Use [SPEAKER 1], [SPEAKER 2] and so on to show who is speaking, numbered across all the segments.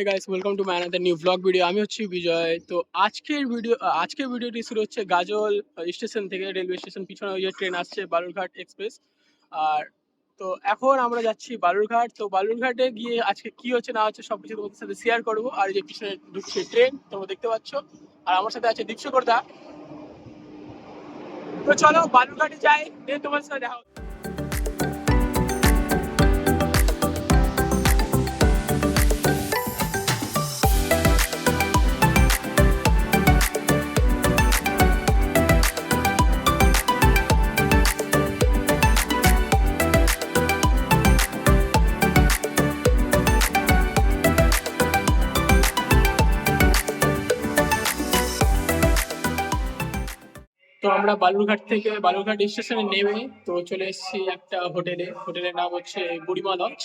[SPEAKER 1] Guys, welcome to my another new blog video. আমি হচ্ছি বিজয়। তো আজকের ভিডিওটি শুরু হচ্ছে গাজল স্টেশন থেকে, রেলওয়ে স্টেশন পিছনে ওই যে ট্রেন আসছে বালুরঘাট এক্সপ্রেস। আর তো এখন আমরা যাচ্ছি বালুরঘাট। তো বালুরঘাটে গিয়ে আজকে কি হচ্ছে না হচ্ছে সবকিছু তোমাদের সাথে শেয়ার করবো। আর এই যে পিছনে ঢুকছে ট্রেন, তোমরা দেখতে পাচ্ছ। আর আমার সাথে আছে দীপশকর দা। তো চলো বালুরঘাটে যাই, দিয়ে তোমার সাথে দেখা হচ্ছে। তো আমরা বালুরঘাট স্টেশনে নেমে তো চলে এসেছি একটা হোটেলের নাম হচ্ছে বুড়িমা লজ।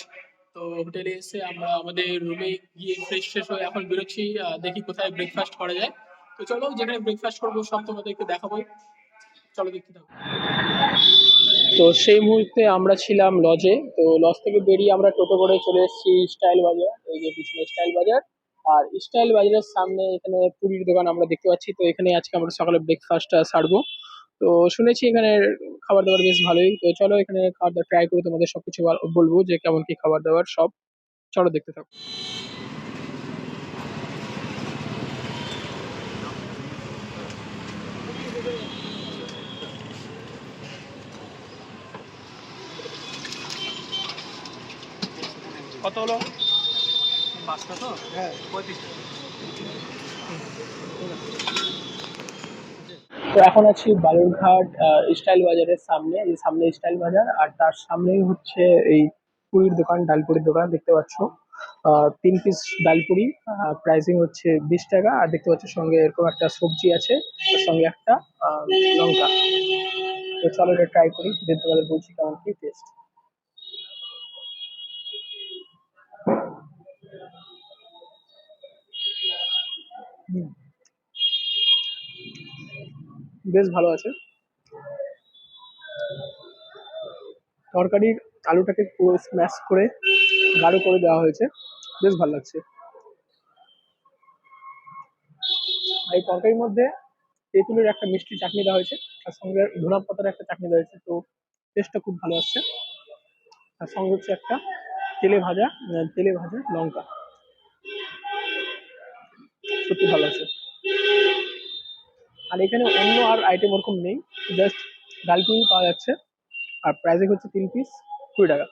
[SPEAKER 1] তো হোটেলে এসে আমরা আমাদের রুমে গিয়ে ফ্রেশ হয়ে এখন বেরোচ্ছি। দেখি কোথায় ব্রেকফাস্ট করা যায়। তো চলো, যেখানে ব্রেকফাস্ট করবো সব তোমাদেরকে দেখাবো। চলো দেখতে থাকো। তো সেই মুহূর্তে আমরা ছিলাম লজে। তো লজ থেকে বেরিয়ে আমরা টোটো করে চলে এসেছি স্টাইল বাজার, এই যে পিছনে স্টাইল বাজার। আর স্টাইল বাজারের সামনে এখানে পুরীর দোকান আমরা দেখতে পাচ্ছি। তো এখানে আজকে আমরা সকালে ব্রেকফাস্টটা সারবো। তো শুনেছি এখানে খাবার দাবার বেশ ভালোই। তো চলো এখানে খাবার দাবার ট্রাই করে তোমাদের সবকিছু বলবো যে কেমন কি খাবার দাবার সব। চলো দেখতে থাকো। কত হলো? পাঁচটা তো? হ্যাঁ, 35 টাকা। তো এখন আছি বালুরঘাট স্টাইল বাজারের সামনে। এই সামনে স্টাইল বাজার, আর তার সামনেই হচ্ছে এই পুরীর দোকান, ডালপুরির দোকান দেখতে পাচ্ছ। 3 পিস ডালপুরি, প্রাইসিং হচ্ছে 20 টাকা। আর দেখতে পাচ্ছ সঙ্গে এরকম একটা সবজি আছে, তার সঙ্গে একটা আহ, লঙ্কা। তো চলো এটা ট্রাই করি, দেখতে পারে বলছি কেমন কি টেস্ট। বেশ ভালো আছে। তরকারির আলুটাকে পুরো স্ম্যাশ করে গাঢ় করে দেওয়া হয়েছে, বেশ ভালো লাগছে। আর এই তরকারির মধ্যে তেঁতুলের একটা মিষ্টি চাটনি দেওয়া হয়েছে, তার সঙ্গে ধনা পাতার একটা চাটনি দেওয়া হয়েছে। তো টেস্টটা খুব ভালো আসছে। তার সঙ্গে হচ্ছে একটা তেলে ভাজা লঙ্কা, সত্যি ভালো আছে। আর এখানে অন্য আর আইটেম ওরকম নেই, জাস্ট ডালপুরি পাওয়া যাচ্ছে। আর প্রাইসিং হচ্ছে 3 পিস 20 টাকা।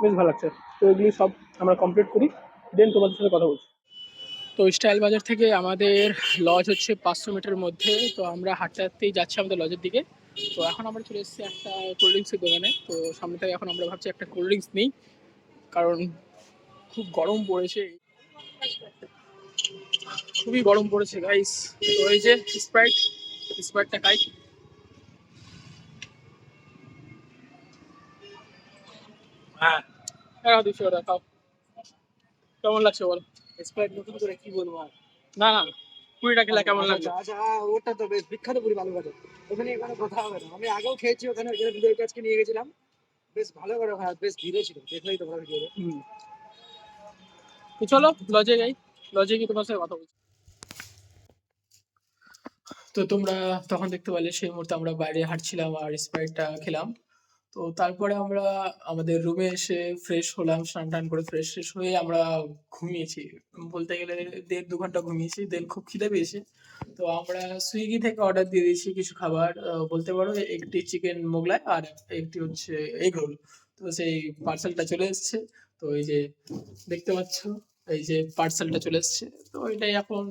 [SPEAKER 1] বেশ ভালো লাগছে। তো এগুলি সব আমরা কমপ্লিট করি, দেন তোমাদের সাথে কথা বলছি। তো স্টাইল বাজার থেকে আমাদের লজ হচ্ছে 500 মিটার মধ্যে। তো আমরা হাঁটতে হাঁটতেই যাচ্ছি আমাদের লজের দিকে। তো এখন আমরা চলে এসেছি একটা কোল্ড ড্রিঙ্কসের দোকানে। তো সামনে থেকে এখন আমরা ভাবছি একটা কোল্ড ড্রিঙ্কস নিই, কারণ খুব গরম পড়েছে, খুবই গরম পড়েছে গাইস। তো এই যে স্প্রাইটটা খাই। হ্যাঁ, হ্যাঁ, 200 টাকা খাও। কেমন লাগছে বল?
[SPEAKER 2] স্প্রাইট নতুন করে কি বলবো আর।
[SPEAKER 1] না না, 20 টাকা খেলে কেমন লাগছে?
[SPEAKER 2] আচ্ছা, ওটা তো বেশ বিখ্যাত পুরি বালুরঘাটে। ওখানে কোনো কথা হবে না। আমি আগেও খেয়েছি ওখানে, ওখানে বিজয় কাছকে নিয়ে গেছিলাম। বেশ ভালো করে খাওয়া, বেশ ভিড়ও ছিল, দেখলেই তো ভালো ভিডিও।
[SPEAKER 1] তো চলো লজে যাই, লজে গিয়ে তোমার সাথে কথা বলছি। তো তোমরা তখন দেখতে পারলে সেই মুহূর্তে আমরা বাইরে হাঁটছিলাম আর স্প্রাইটটা খেলাম। তো তারপরে আমরা আমাদের রুমে এসে ফ্রেশ হলাম, স্নান টান করে ফ্রেশ ফ্রেশ হয়ে আমরা ঘুমিয়েছি। বলতে গেলে 1.5-2 ঘন্টা ঘুমিয়েছি, দেন খুব খিদে পেয়েছে। তো আমরা সুইগি থেকে অর্ডার দিয়ে দিয়েছি কিছু খাবার। বলতে পারো একটি চিকেন মোগলাই আর একটি হচ্ছে এগ রোল। তো সেই পার্সেলটা চলে এসেছে। তো এই যে দেখতে পাচ্ছ, এই যে পার্সেলটা চলে এসেছে। তো এটাই এখন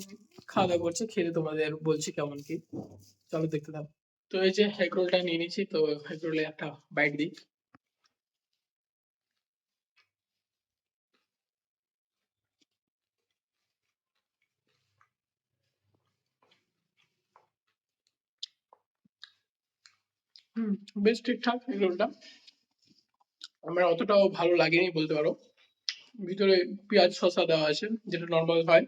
[SPEAKER 1] খাওয়া দাওয়া করছি, খেতে তোমাদের বলছি কেমন কি। চলো দেখতে থাকো। তো এই যে এগ রোলটা নিয়ে নিচ্ছি, তো এগ রোলে একটা বাইট দিই। হুম, বেশ ঠিকঠাক এগ রোলটা। আমার অতটাও ভালো লাগেনি বলতে পারো। ভিতরে পেঁয়াজ শসা দেওয়া আছে, যেটা নর্মাল হয়।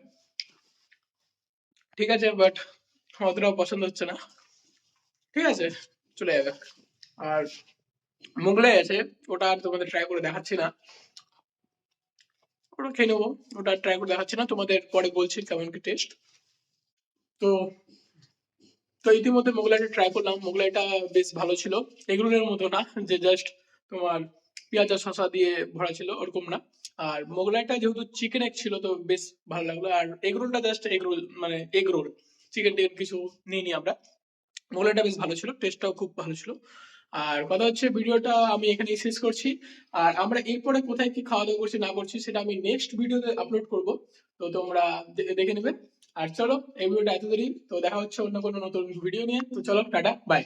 [SPEAKER 1] ঠিক আছে, বাট অতটাও পছন্দ হচ্ছে না। ঠিক আছে, চলে যাবে। আর মোগলাই আছে, ওটা আর তোমাদের ট্রাই করে দেখাচ্ছি না। ওটা খেয়ে নেবো, ওটা ট্রাই করে দেখাচ্ছি না, তোমাদের পরে বলছি কেমন কি টেস্ট। তো তো ইতিমধ্যে মোগলাইটা ট্রাই করলাম, মোগলাইটা বেশ ভালো ছিল, এগরোলের মতো না যে জাস্ট তোমার পেঁয়াজ আর শসা দিয়ে ভরা ছিল, ওরকম না। আর মোগলাইটা যেহেতু চিকেন এগ ছিল তো বেশ ভালো লাগলো, আর এগরোলটা জাস্ট এগরোল, মানে এগরোল, চিকেন টিকেন কিছু নিইনি আমরা। মোগলাইটা বেশ ভালো ছিল, টেস্টটাও খুব ভালো ছিল। আর কথা হচ্ছে ভিডিওটা আমি এখানেই শেষ করছি। আর আমরা এরপরে কোথায় কি খাওয়া দাওয়া করছি না করছি সেটা আমি নেক্সট ভিডিওতে আপলোড করব, তো তোমরা দেখে নেবে। আর চলো, এই ভিডিওটা এত দেরি, তো দেখা হচ্ছে অন্য কোনো নতুন ভিডিও নিয়ে, তো চলো টাটা বাই।